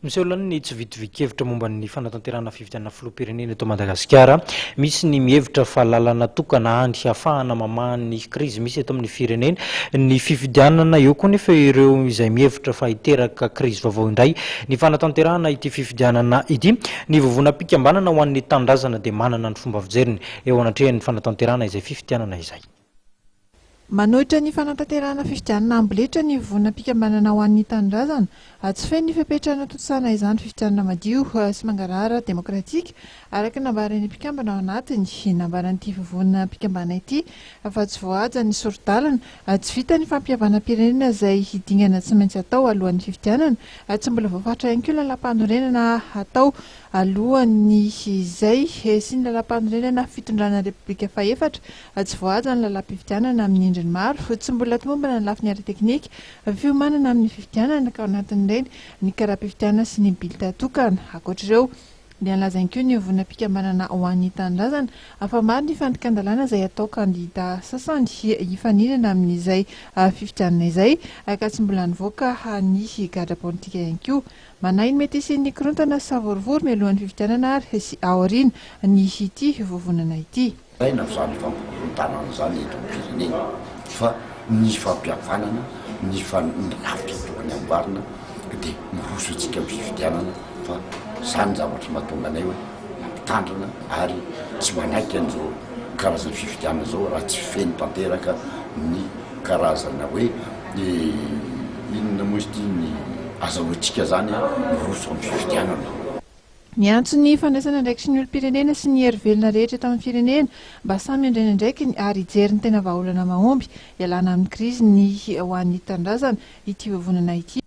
Misy olona ny tsy vitovikevitra momba ny fanatanterahana fifidianana filoham-pirenena eto Madagasikara. Misy ny mihevitra fa lalana tokana andry hafahana mamaha ny krizy misy eto amin'ny firenena ny fifidianana, eo koa nefa ireo izay mihevitra fa hiteraka krizy vaovao indray ny fanatanterahana ity fifidianana ity. Ny vovonam-pikambanana ho an'ny tandrazana dia manana ny fomba fijeriny eo anatrehan'ny fanatanterahana izay fifidianana izay. Manohitra ny fanatanterahana fifidianana amboletra ny vovonam-pikambanana ho an'ny tandrazana, tsy feno ny fepetrana totsana izany fifidianana madio sy mangarahara demokratika araka nambaran'ny mpikambana ao anatiny. Nambaran'ity vovonam-pikambana ity fa tsy voahaja ny sorodalana, tsy vita ny fampiavana-pirenena izay hidingana tsy maintsy atao alohan'ny fifidianana, tsy mbola voafatra ihany koa lalam-panorenana atao alohan'ny izay sy ny lalam-panorenana fitondrana repoblika fahefatra, tsy voahaja ny lalam-pifidianana amin'ny endriny maro, tsy mbola tomombana ny lafiny ara-teknika fiomanana amin'ny fifidianana ka ao anatin'ireny ny karaha-pifidianana sy ny bilita tokana. Ankoatr'ireo dia nalazainy koa ny vovonam-pikambanana ho an'ny tandrazana fa maro ny fandikan-dalàna izay atao kandida sasany hifaninana amin'izay fifidianana izay ka tsy mbola nivoaka ny gadra politika ihany koa. Manahy ny mety isian'ny korontana sy savorivory mialohan'ny fifidianana ary sy aoriana ny ity vovonana ity. Aina zany fampirontanana zany eto am-pirenena fa ny fampihavanana ny fanrafitra tokony amboarina dia miroso antsika amin'ny fifidianana fa zany zavatra mahatonga anay hoe mampitandrina ary tsy manaiky an'izao karazana fifidianana zao raha tsy feno tanteraka ny karazana hoe inona moa izy ity ny azahoantsika zany miroso amin'ny fifidianana. Miantso ny fandraisana ndraiky sy ny olom-pirenena sy ny hery-velona rehetra eto amin'ny firenena mba samy indrena ndraiky ary hijery ny tena vahaolana mahomby ialana amin'ny krizy ny ho an'ny tandrazana ity vovonana ity.